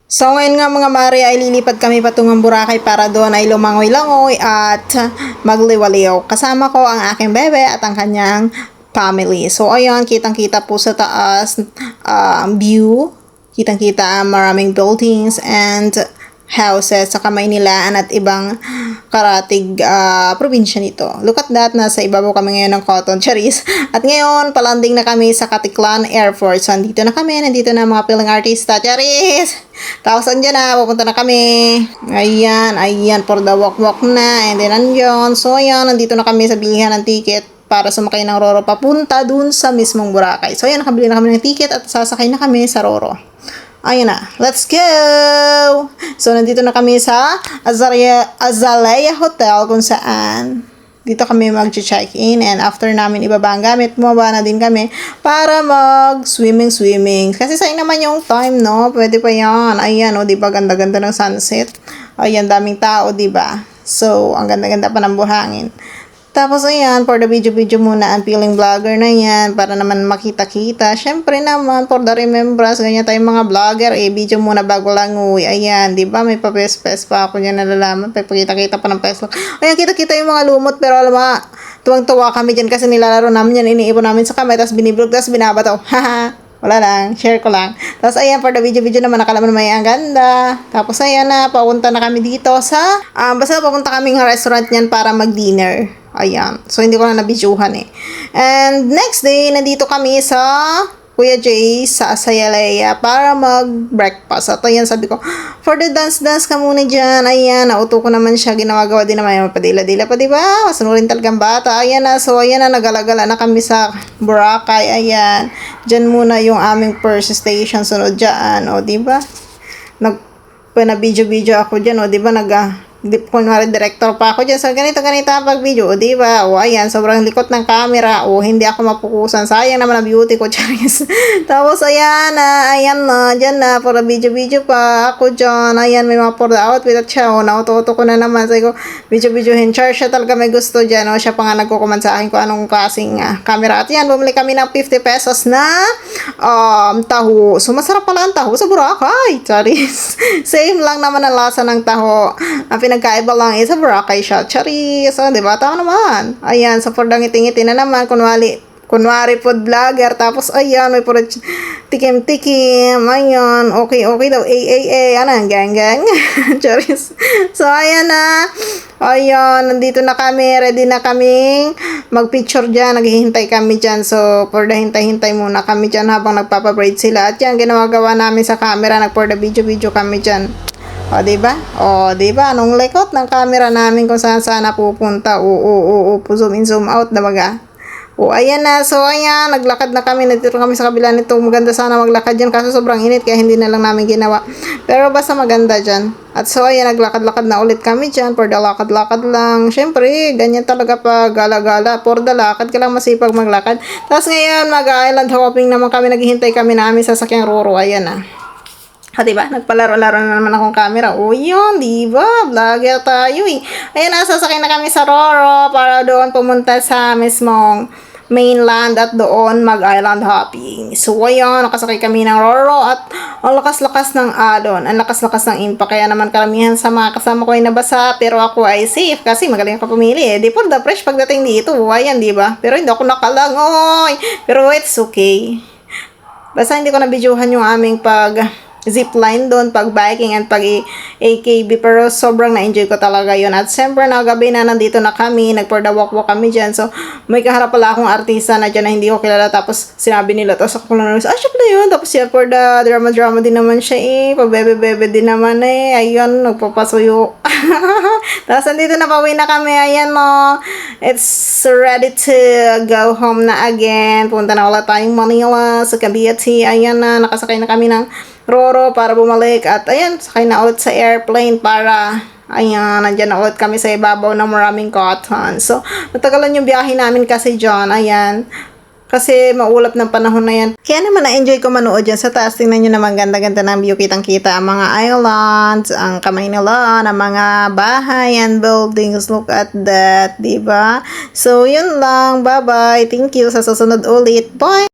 So ngayon nga mga mare ay lilipad kami patungang Boracay para doon ay lumangoy-langoy at magliwaliw. Kasama ko ang aking bebe at ang kanyang family. So ayun, kitang-kita po sa taas view. Kitang-kita ang maraming buildings and houses sa Kamaynilaan at ibang karatig probinsya nito. Look at that, nasa ibabaw kami ngayon ng Cotton, Charis. At ngayon, palanding na kami sa Katiklan Airport. So, nandito na kami, nandito na mga pilang artista, Charis. Tapos, andyan na, pupunta na kami. Ayan, for the walk-walk na. And then, andyan. So, ayan, nandito na kami sa bilihan ng ticket para sumakay ng Roro papunta dun sa mismong Boracay. So, ayan, nakabili na kami ng ticket at sasakay na kami sa Roro. Ayun na, let's go! So, nandito na kami sa Azalea Hotel kung saan dito kami mag-check-in and after namin ibaba ang gamit, bumaba na din kami para mag-swimming. Kasi sayang naman yung time, no? Pwede pa yan. Ayan, o, diba? Ganda-ganda ng sunset. Ayan, daming tao, diba? So, ang ganda-ganda pa ng buhangin. Tapos ayan, for the video muna ang feeling vlogger na yan para naman makita-kita. Syempre naman, for the remembrance, ganyan tayong mga vlogger, video muna bago langoy. Ayan, di ba? May pa-pes-pes pa ako dyan nalalaman. Pagkita-kita pa ng peslog. Ayan, kita-kita yung mga lumot, pero alam mo, tuwang-tuwa kami dyan kasi nilalaro namin yan, iniipon namin sa kamay, tapos biniblog, tapos binabato. Haha. Wala lang, share ko lang. Tapos ayan, for the video naman, nakalaman may ang ganda. Tapos ayan na, papunta na kami dito sa, basta papunta kaming restaurant niyan para mag-dinner. Ayan, so hindi ko na nabidyuhan eh. And next day, nandito kami sa Kuya Jay sa Azalea para mag-breakfast. At ayan, sabi ko, for the dance ka muna dyan. Ayan, nauto ko naman siya. Ginawa-gawa din naman yung padila-dila pa, diba? Masunurin talagang bata. Ayan na, so ayan na, nagalagala na kami sa Boracay. Ayan, dyan muna yung aming first station. Sunod dyan, o diba? Nagpa-video ako dyan, o diba? Kunwari director pa ako dyan. So, ganito ang pag-video. O, diba? O, ayan. Sobrang likot ng camera. O, hindi ako mapukusan. Sayang naman ang beauty ko, Charis. Tapos, ayan na. Dyan na. For the video pa ako dyan. Ayan, may mga for the outfit at siya. O, nauto-auto ko na naman. Sabi ko, video-hin. Char siya talaga may gusto dyan. O, siya pa nga nagkukuman sa akin kung anong klaseng camera. At yan, bumili kami ng 50 pesos na taho. So, masarap pala ang taho sa Boracay, Charis. Same lang naman ang lasa ng taho. Ang pinagkaiba lang is sa Boracay siya. Charis. So, diba? Tama naman. Ayan. So, for the ngiti-ngiti na naman. Kunwari food vlogger. Tapos, ayan. May puro tikim-tikim. Ayan. Okay daw. Ano? Gang. Charis. So, ayan na. Ayan. Nandito na kami. Ready na kaming mag-picture dyan. Naghihintay kami dyan. So, for the hintay-hintay muna kami dyan habang nagpapabraid sila. At yan, ginagawa namin sa camera. For the video kami dyan. O, diba? Anong likot ng camera namin kung saan napupunta. Zoom in, zoom out, diba? O, ayan na. So, ayan, naglakad na kami. Nandito kami sa kabila nito. Maganda sana maglakad dyan kasi sobrang init kaya hindi na lang namin ginawa. Pero basta maganda dyan. At so, ayan, naglakad-lakad na ulit kami dyan. For the lakad-lakad lang. Siyempre, ganyan talaga pag gala-gala. For the lakad ka lang masipag maglakad. Tapos ngayon, mag-island hopping naman kami. Naghihintay kami namin sa sakyang Roro. Ayan na. Diba? Nagpalaro-laro na naman akong camera. O, yun, diba? Vlogger tayo eh. Ayan, nasasakay na kami sa Roro para doon pumunta sa mismong mainland at doon mag-island hopping. So, ayan, nakasakay kami ng Roro at ang lakas-lakas ng alon. Ang lakas-lakas ng impact. Kaya naman karamihan sa mga kasama ko ay nabasa pero ako ay safe kasi magaling ako pumili eh. Di po the fresh pagdating dito. Ayan, diba? Pero hindi ako nakalangoy. Pero it's okay. Basta hindi ko na-videohan yung aming zipline doon, pag biking and pag AKB, pero sobrang na-enjoy ko talaga yun. At siyempre na gabi na nandito na kami, nag-for the walk kami dyan. So, may kaharap pala akong artista na dyan na hindi ko kilala, tapos sinabi nila, tapos ako lang siya pala yun. Tapos siya for the drama din naman siya eh, pag-bebe din naman eh, ayun, nagpapasuyo. Tapos nandito na, pauwi na kami, ayan no, it's ready to go home na again. Punta na ulit tayong Manila sa Cavite. Ayan na, nakasakay na kami ng Roro para bumalik at ayan, sakay na ulit sa airplane para ayan, nandyan na ulit kami sa ibabaw ng maraming cotton. So, natagalan yung biyahe namin kasi dyan, ayan, kasi maulap ng panahon na yan. Kaya naman na-enjoy ko manood dyan sa taas. Tingnan nyo naman, ganda-ganda ng view. Kitang-kita ang mga islands, ang Kamaynilaan, ang mga bahay and buildings. Look at that, diba? So, yun lang. Bye-bye. Thank you. Sa susunod ulit. Bye!